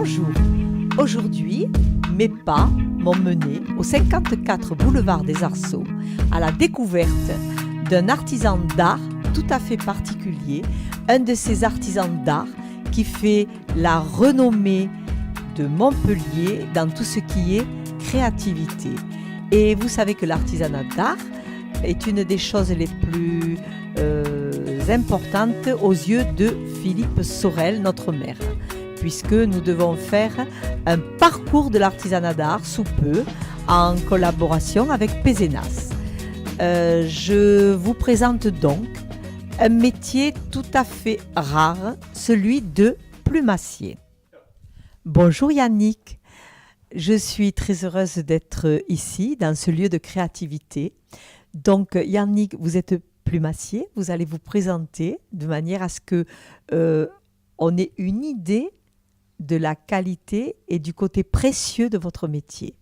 Bonjour, aujourd'hui, mes pas m'ont mené au 54 boulevard des Arceaux à la découverte d'un artisan d'art tout à fait particulier, un de ces artisans d'art qui fait la renommée de Montpellier dans tout ce qui est créativité. Et vous savez que l'artisanat d'art est une des choses les plus importantes aux yeux de Philippe Sorel, notre maire, puisque nous devons faire un parcours de l'artisanat d'art sous peu en collaboration avec Pézenas. Je vous présente donc un métier tout à fait rare, celui de plumassier. Bonjour Yannick, je suis très heureuse d'être ici dans ce lieu de créativité. Donc Yannick, vous êtes plumassier, vous allez vous présenter de manière à ce que on ait une idée de la qualité et du côté précieux de votre métier.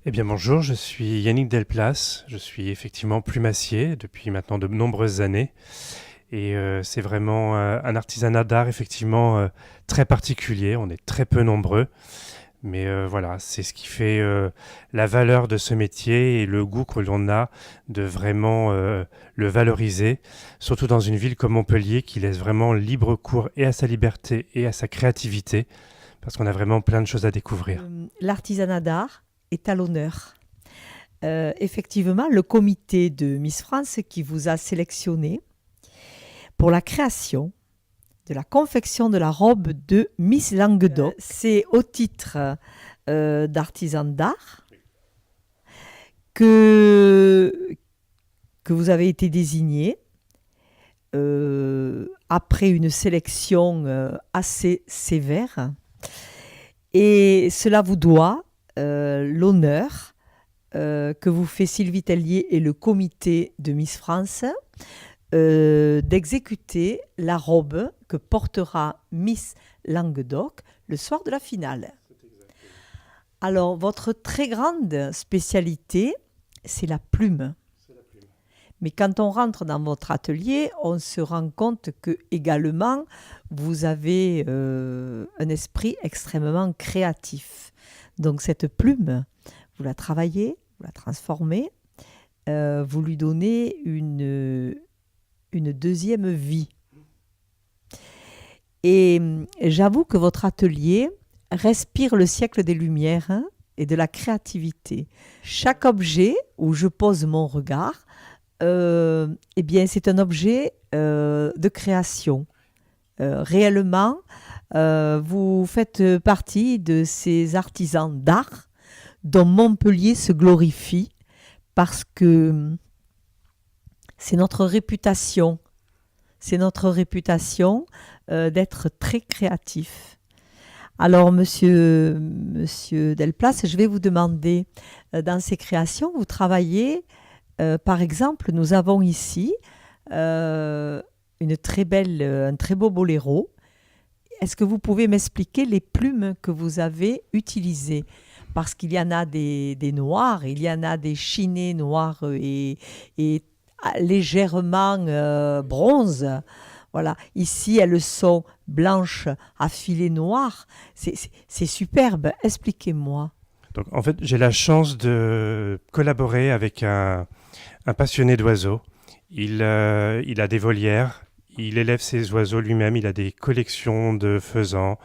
Eh bien bonjour, je suis Yannick Delplace, je suis effectivement plumassier depuis maintenant de nombreuses années et c'est vraiment un artisanat d'art effectivement très particulier, on est très peu nombreux, mais voilà, c'est ce qui fait la valeur de ce métier et le goût que l'on a de vraiment le valoriser, surtout dans une ville comme Montpellier qui laisse vraiment libre cours et à sa liberté et à sa créativité, parce qu'on a vraiment plein de choses à découvrir. L'artisanat d'art est à l'honneur. Effectivement, le comité de Miss France qui vous a sélectionné pour la création de la confection de la robe de Miss Languedoc, c'est au titre d'artisan d'art que vous avez été désigné après une sélection assez sévère. Et cela vous doit l'honneur que vous fait Sylvie Tellier et le comité de Miss France d'exécuter la robe que portera Miss Languedoc le soir de la finale. Alors, votre très grande spécialité, c'est la plume. Mais quand on rentre dans votre atelier, on se rend compte que également vous avez un esprit extrêmement créatif. Donc cette plume, vous la travaillez, vous la transformez, vous lui donnez une deuxième vie. Et j'avoue que votre atelier respire le siècle des Lumières et de la créativité. Chaque objet où je pose mon regard, eh bien, c'est un objet de création. Réellement, vous faites partie de ces artisans d'art dont Montpellier se glorifie parce que c'est notre réputation. C'est notre réputation d'être très créatif. Alors, monsieur Delplace, je vais vous demander, dans ces créations, vous travaillez, par exemple, nous avons ici un très beau boléro. Est-ce que vous pouvez m'expliquer les plumes que vous avez utilisées ? Parce qu'il y en a des noirs, il y en a des chinés noirs et légèrement bronze. Voilà. Ici, elles sont blanches à filets noirs. C'est superbe. Expliquez-moi. Donc, en fait, j'ai la chance de collaborer avec un passionné d'oiseaux. Il a des volières, il élève ses oiseaux lui-même, il a des collections de faisans,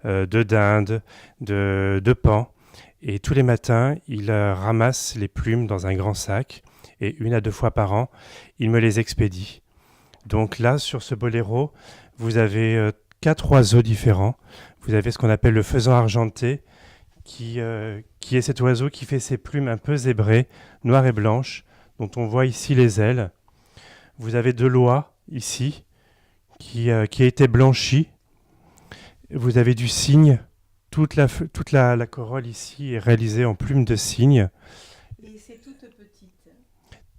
de dindes, de paons. Et tous les matins, il ramasse les plumes dans un grand sac et 1 à 2 fois par an, il me les expédie. Donc là, sur ce boléro, vous avez 4 oiseaux différents. Vous avez ce qu'on appelle le faisan argenté, qui est cet oiseau qui fait ses plumes un peu zébrées, noires et blanches, dont on voit ici les ailes. Vous avez de l'oie, ici, qui a été blanchi. Vous avez du cygne. Toute la corolle ici est réalisée en plumes de cygne. Et c'est toute petite.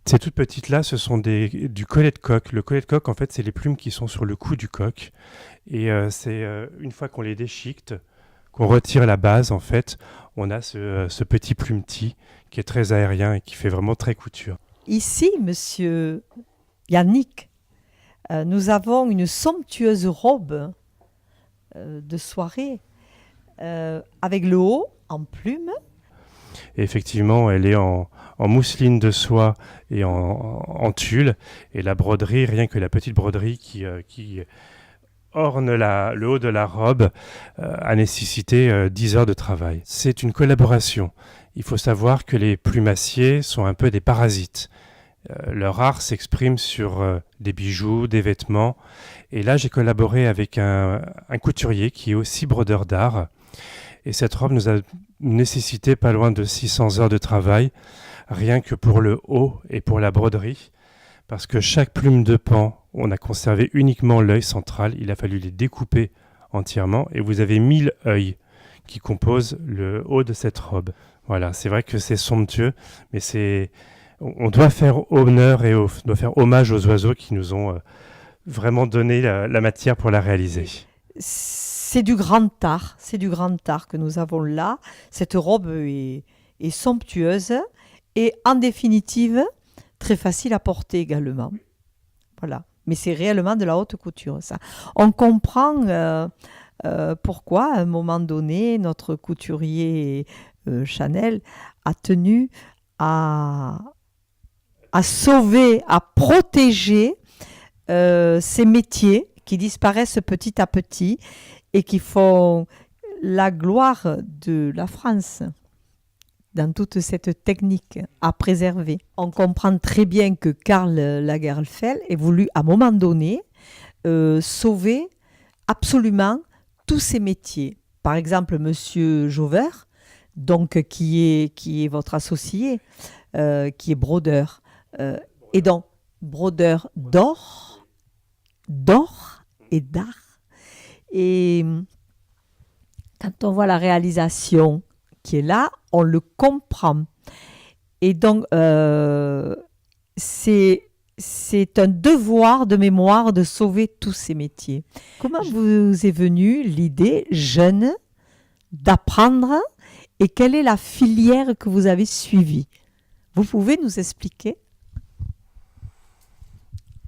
Ces toutes petites là, ce sont du collet de coq. Le collet de coq, en fait, c'est les plumes qui sont sur le cou du coq. Et c'est une fois qu'on les déchiquete, qu'on retire la base, en fait, on a ce petit plumetis qui est très aérien et qui fait vraiment très couture. Ici, monsieur Yannick, nous avons une somptueuse robe de soirée, avec le haut en plume. Et effectivement, elle est en mousseline de soie et en tulle. Et la broderie, rien que la petite broderie qui orne le haut de la robe, a nécessité 10 heures de travail. C'est une collaboration. Il faut savoir que les plumassiers sont un peu des parasites. Leur art s'exprime sur des bijoux, des vêtements. Et là, j'ai collaboré avec un couturier qui est aussi brodeur d'art. Et cette robe nous a nécessité pas loin de 600 heures de travail, rien que pour le haut et pour la broderie. Parce que chaque plume de pan, on a conservé uniquement l'œil central. Il a fallu les découper entièrement. Et vous avez 1000 œils qui composent le haut de cette robe. Voilà, c'est vrai que c'est somptueux, mais on doit faire honneur et doit faire hommage aux oiseaux qui nous ont vraiment donné la matière pour la réaliser. C'est du grand art que nous avons là. Cette robe est somptueuse et en définitive très facile à porter également. Voilà, mais c'est réellement de la haute couture, ça. On comprend pourquoi à un moment donné notre couturier Chanel a tenu à sauver, à protéger ces métiers qui disparaissent petit à petit et qui font la gloire de la France dans toute cette technique à préserver. On comprend très bien que Karl Lagerfeld ait voulu à un moment donné sauver absolument tous ces métiers. Par exemple, Monsieur Jauvert, donc qui est votre associé, qui est brodeur, et donc brodeur d'or et d'art. Et quand on voit la réalisation qui est là, on le comprend. Et donc, c'est un devoir de mémoire de sauver tous ces métiers. Comment vous est venue l'idée, jeune, d'apprendre et quelle est la filière que vous avez suivie? Vous pouvez nous expliquer?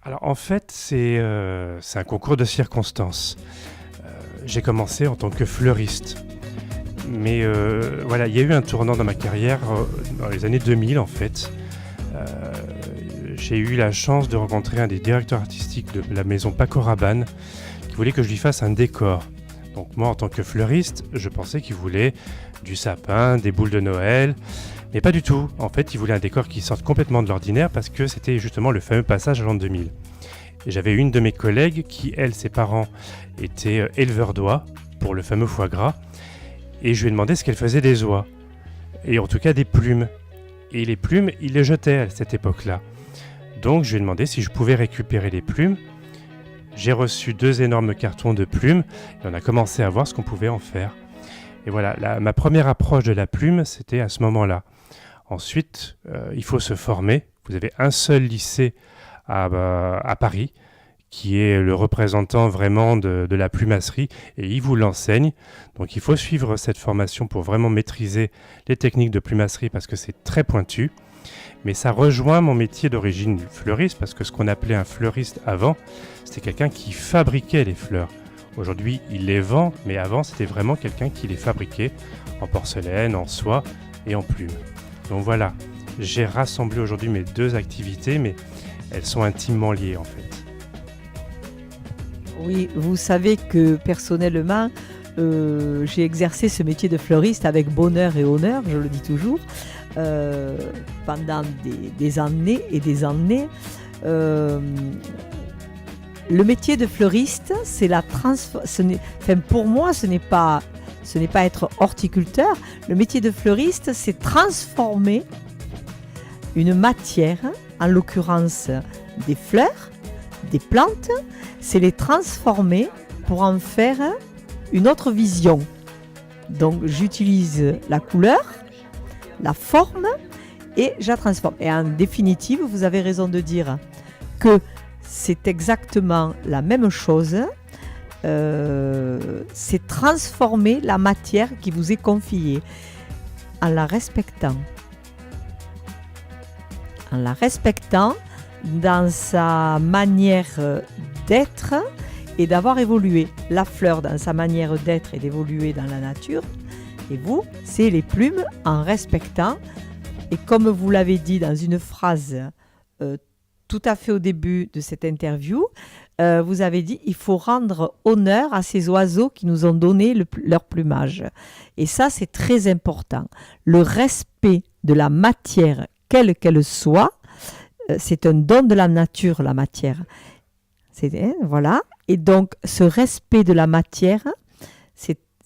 Alors en fait, c'est un concours de circonstances. J'ai commencé en tant que fleuriste. Mais voilà, il y a eu un tournant dans ma carrière dans les années 2000 en fait. J'ai eu la chance de rencontrer un des directeurs artistiques de la maison Paco Rabanne qui voulait que je lui fasse un décor. Donc moi en tant que fleuriste, je pensais qu'il voulait du sapin, des boules de Noël, mais pas du tout. En fait, il voulait un décor qui sorte complètement de l'ordinaire parce que c'était justement le fameux passage à l'an 2000. Et j'avais une de mes collègues qui, elle, ses parents étaient éleveurs d'oies pour le fameux foie gras. Et je lui ai demandé ce qu'elle faisait des oies, et en tout cas des plumes. Et les plumes, il les jetait à cette époque-là. Donc je lui ai demandé si je pouvais récupérer les plumes. J'ai reçu 2 énormes cartons de plumes, et on a commencé à voir ce qu'on pouvait en faire. Et voilà, ma première approche de la plume, c'était à ce moment-là. Ensuite, il faut se former. Vous avez un seul lycée à Paris, qui est le représentant vraiment de la plumasserie, et il vous l'enseigne. Donc il faut suivre cette formation pour vraiment maîtriser les techniques de plumasserie parce que c'est très pointu. Mais ça rejoint mon métier d'origine fleuriste, parce que ce qu'on appelait un fleuriste avant, c'était quelqu'un qui fabriquait les fleurs. Aujourd'hui, il les vend, mais avant, c'était vraiment quelqu'un qui les fabriquait en porcelaine, en soie et en plume. Donc voilà, j'ai rassemblé aujourd'hui mes 2 activités, mais elles sont intimement liées en fait. Oui, vous savez que personnellement, j'ai exercé ce métier de fleuriste avec bonheur et honneur, je le dis toujours, pendant des années et des années. Le métier de fleuriste, c'est pour moi, ce n'est pas être horticulteur. Le métier de fleuriste, c'est transformer une matière, en l'occurrence des fleurs, des plantes, c'est les transformer pour en faire une autre vision. Donc j'utilise la couleur, la forme et je la transforme. Et en définitive, vous avez raison de dire que c'est exactement la même chose. C'est transformer la matière qui vous est confiée en la respectant. En la respectant dans sa manière d'être et d'avoir évolué. La fleur dans sa manière d'être et d'évoluer dans la nature. Et vous, c'est les plumes en respectant. Et comme vous l'avez dit dans une phrase tout à fait au début de cette interview, vous avez dit il faut rendre honneur à ces oiseaux qui nous ont donné leur plumage. Et ça, c'est très important. Le respect de la matière, quelle qu'elle soit, c'est un don de la nature, la matière. Voilà. Et donc, ce respect de la matière,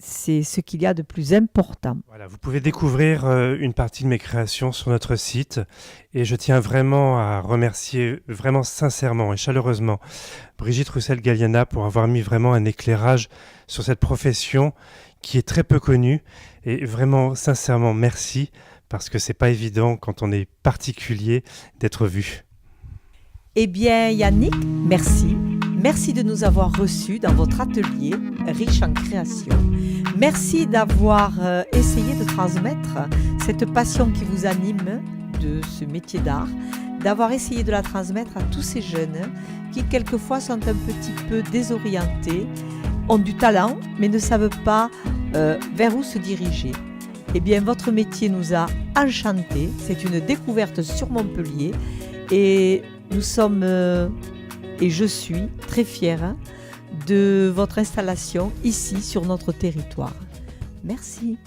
c'est ce qu'il y a de plus important. Voilà, vous pouvez découvrir une partie de mes créations sur notre site et je tiens vraiment à remercier vraiment sincèrement et chaleureusement Brigitte Roussel-Galliana pour avoir mis vraiment un éclairage sur cette profession qui est très peu connue et vraiment sincèrement merci parce que c'est pas évident quand on est particulier d'être vu. Eh bien Yannick, merci. Merci de nous avoir reçus dans votre atelier riche en création. Merci d'avoir essayé de transmettre cette passion qui vous anime de ce métier d'art, d'avoir essayé de la transmettre à tous ces jeunes qui quelquefois sont un petit peu désorientés, ont du talent mais ne savent pas vers où se diriger. Eh bien votre métier nous a enchantés, c'est une découverte sur Montpellier et nous sommes... Et je suis très fière de votre installation ici sur notre territoire. Merci.